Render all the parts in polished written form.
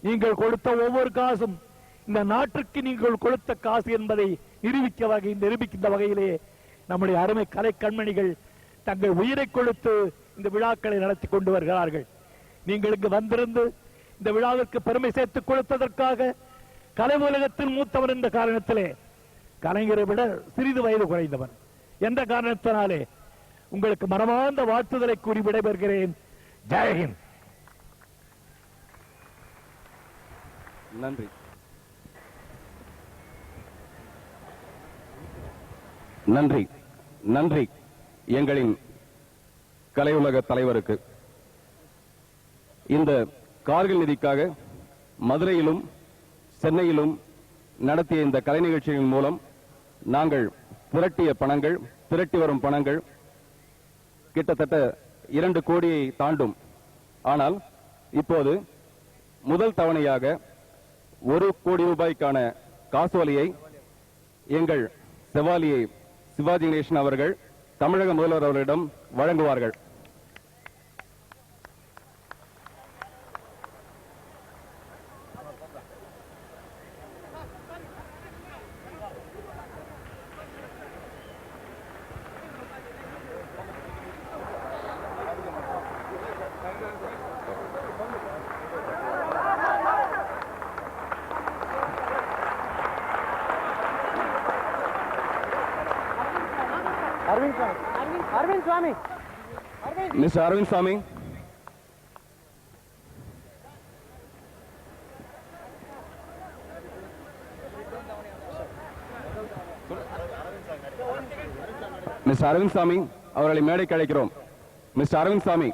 நீங்கள் கொடுத்த ஒவ்வொரு காசும் இந்த நாட்டிற்கு நீங்கள் கொடுத்த காசு என்பதை நிரூபிக்கின்ற வகையிலே நம்முடைய அருமை கலை கண்மணிகள் தங்கள் உயிரை கொடுத்து இந்த விழாக்களை நடத்தி கொண்டு வருகிறார்கள். நீங்கள் இங்கு வந்திருந்து இந்த விழாவிற்கு பெருமை சேர்த்துக் கொடுத்ததற்காக கலை உலகத்தில் மூத்தவர் என்ற காரணத்திலே கலைஞரை விட சிறிது வயது குறைந்தவர் என்ற காரணத்தினாலே உங்களுக்கு மனமார்ந்த வாழ்த்துதலை கூறி விடைபெறுகிறேன். ஜெயஹிந்த். நன்றி. நன்றி நன்றி எங்களின் கலையுலக தலைவருக்கு. இந்த கார்கில் நிதிக்காக மதுரையிலும் சென்னையிலும் நடத்திய இந்த கலை நிகழ்ச்சியின் மூலம் நாங்கள் திரட்டி வரும் பணங்கள் கிட்டத்தட்ட 2 கோடியை தாண்டும். ஆனால் இப்போது முதல் தவணையாக 1 கோடி ரூபாய்க்கான காசோலையை எங்கள் செவாலியை சிவாஜி கணேசன் அவர்கள் தமிழக முதல்வர் அவர்களிடம் வழங்குவார்கள். Arvind Swami. Mr. Arvind Swami. Mr. Arvind Swami அவர்களை மேடைக்கு அழைக்கிறோம். Mr. Arvind Swami.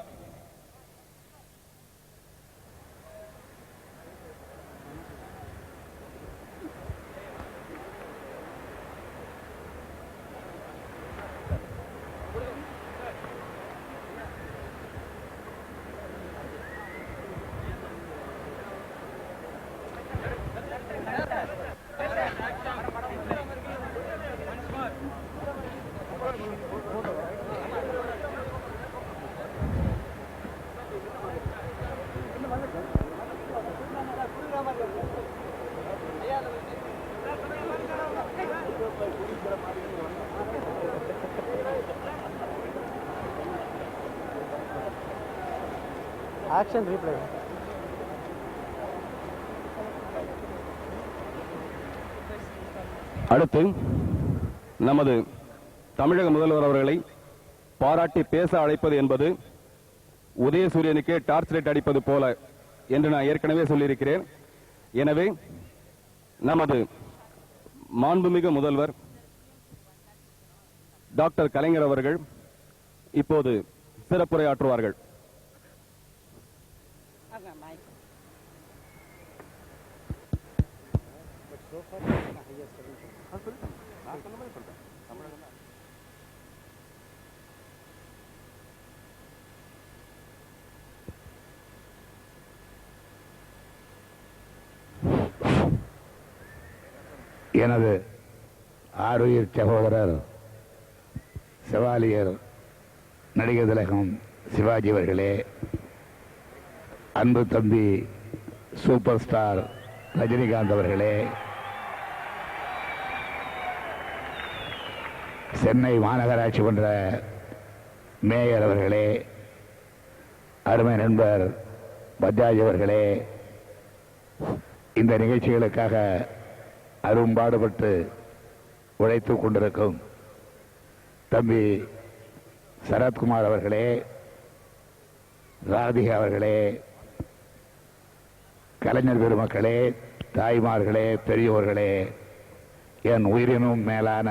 Action replay. அடுத்து நமது தமிழக முதல்வர் அவர்களை பாராட்டி பேச அழைப்பது என்பது உதயசூரியனுக்கே டார்ச் லைட் அடிப்பது போல என்று நான் ஏற்கனவே சொல்லியிருக்கிறேன். எனவே நமது மாண்புமிகு முதல்வர் டாக்டர் கலைஞர் அவர்கள் இப்போது சிறப்புரையாற்றுவார்கள். எனது ஆருயிர் சகோதரர் செவாலியர் நடிகர் திலகம் சிவாஜி அவர்களே, அன்பு தம்பி சூப்பர் ஸ்டார் ரஜினிகாந்த் அவர்களே, சென்னை மாநகராட்சி மன்ற மேயர் அவர்களே, அருமை நண்பர் பஜாஜ் அவர்களே, இந்த நிகழ்ச்சிகளுக்காக அரும்பாடுபட்டு உழைத்துக் கொண்டிருக்கும் தம்பி சரத்குமார் அவர்களே, ராதிகா அவர்களே, கலைஞர் பெருமக்களே, தாய்மார்களே, பெரியோர்களே, என் உயிரினும் மேலான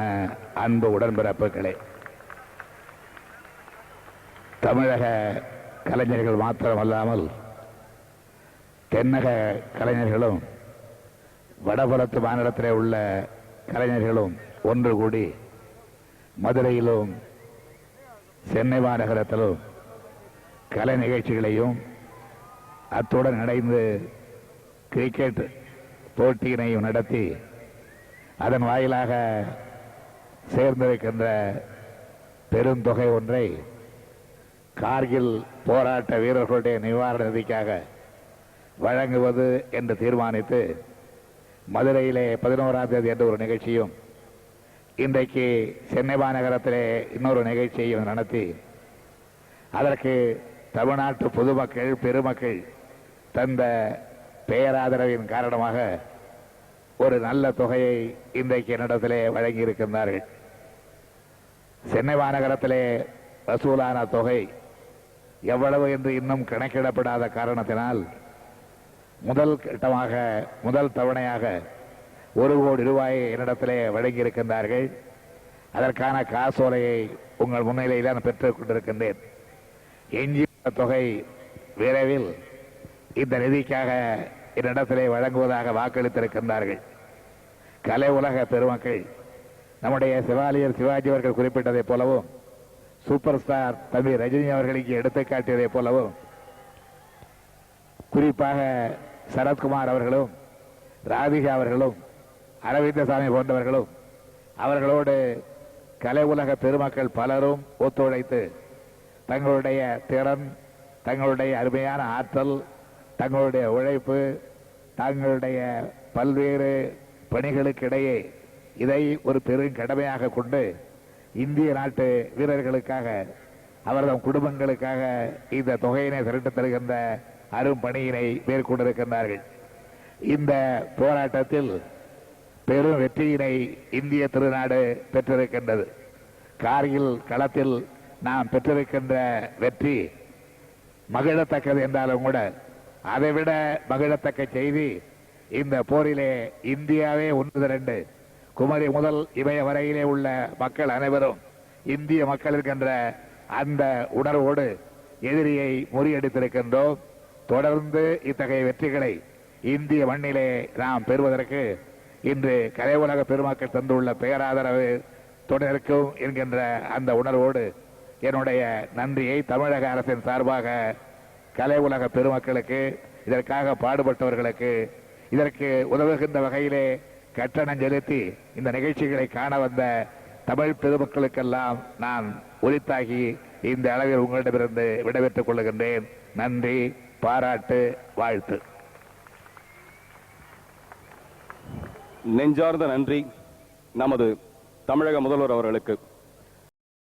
அன்பு உடன்பிறப்புகளே, தமிழக கலைஞர்கள் மாத்திரமல்லாமல் தென்னக கலைஞர்களும் வடபுறத்து மாநிலத்திலே உள்ள கலைஞர்களும் ஒன்று கூடி மதுரையிலும் சென்னை மாநகரத்திலும் கலை நிகழ்ச்சிகளையும் அத்துடன் இணைந்து கிரிக்கெட் போட்டியினையும் நடத்தி அதன் வாயிலாக சேர்ந்திருக்கின்ற பெருந்தொகை ஒன்றை கார்கில் போராட்ட வீரர்களுடைய நிவாரண நிதிக்காக வழங்குவது என்று தீர்மானித்து மதுரையிலே 11ஆம் தேதி என்ற ஒரு நிகழ்ச்சியும் இன்றைக்கு சென்னை மாநகரத்திலே இன்னொரு நிகழ்ச்சியையும் நடத்தி அதற்கு தமிழ்நாட்டு பொதுமக்கள் பெருமக்கள் தந்த பேராதரவின் காரணமாக ஒரு நல்ல தொகையை இன்றைக்கு என்னிடத்திலே வழங்கியிருக்கின்றார்கள். சென்னை மாநகரத்திலே வசூலான தொகை எவ்வளவு என்று இன்னும் கணக்கிடப்படாத காரணத்தினால் முதல் கட்டமாக முதல் தவணையாக 1 கோடி ரூபாயை என்னிடத்திலே வழங்கியிருக்கின்றார்கள். அதற்கான காசோலையை உங்கள் முன்னிலையில் நான் பெற்றுக் கொண்டிருக்கின்றேன். எஞ்சியுள்ள தொகை விரைவில் இந்த நிதிக்காக என்னிடத்திலே வழங்குவதாக வாக்களித்திருக்கின்றார்கள். கலை உலக பெருமக்கள் நம்முடைய சிவாலயர் சிவாஜி அவர்கள் குறிப்பிட்டதைப் போலவும் சூப்பர் ஸ்டார் தம்பி ரஜினி அவர்களுக்கு எடுத்துக்காட்டியதைப் போலவும் குறிப்பாக சரத்குமார் அவர்களும் ராதிகா அவர்களும் அரவிந்தசாமி போன்றவர்களும் அவர்களோடு கலை உலக பெருமக்கள் பலரும் ஒத்துழைத்து தங்களுடைய திறன், தங்களுடைய அருமையான ஆற்றல், தங்களுடைய உழைப்பு, தங்களுடைய பல்வேறு பணிகளுக்கிடையே இதை ஒரு பெரும் கடமையாக கொண்டு இந்திய நாட்டு வீரர்களுக்காக அவரது குடும்பங்களுக்காக இந்த தொகையினை திரட்டு தருகின்ற அரும் பணியினை மேற்கொண்டிருக்கின்றார்கள். இந்த போராட்டத்தில் பெரும் வெற்றியினை இந்திய திருநாடு பெற்றிருக்கின்றது. கார்கில் களத்தில் நாம் பெற்றிருக்கின்ற வெற்றி மகிழத்தக்கது என்றாலும் கூட அதைவிட மகிழத்தக்க செய்தி இந்த போரிலே இந்தியாவே ஒன்று திரண்டு குமரி முதல் இமய வரையிலே உள்ள மக்கள் அனைவரும் இந்திய மக்கள் இருக்கின்ற அந்த உணர்வோடு எதிரியை முறியடித்திருக்கின்றோம். தொடர்ந்து இத்தகைய வெற்றிகளை இந்திய மண்ணிலே நாம் பெறுவதற்கு இன்று கலை உலக பெருமக்கள் தந்துள்ள பேராதரவு தொடர்க்கும் என்கின்ற அந்த உணர்வோடு என்னுடைய நன்றியை தமிழக அரசின் சார்பாக கலை உலக பெருமக்களுக்கு, இதற்காக பாடுபட்டவர்களுக்கு, இதற்கு உதவுகின்ற வகையிலே கட்டணம் செலுத்தி இந்த நிகழ்ச்சிகளை காண வந்த தமிழ் பெருமக்களுக்கெல்லாம் நான் உரித்தாகி இந்த அளவில் உங்களிடமிருந்து விடைபெற்றுக் கொள்ளுகின்றேன். நன்றி, பாராட்டு, வாழ்த்து. நெஞ்சார்ந்த நன்றி நமது தமிழக முதல்வர் அவர்களுக்கு.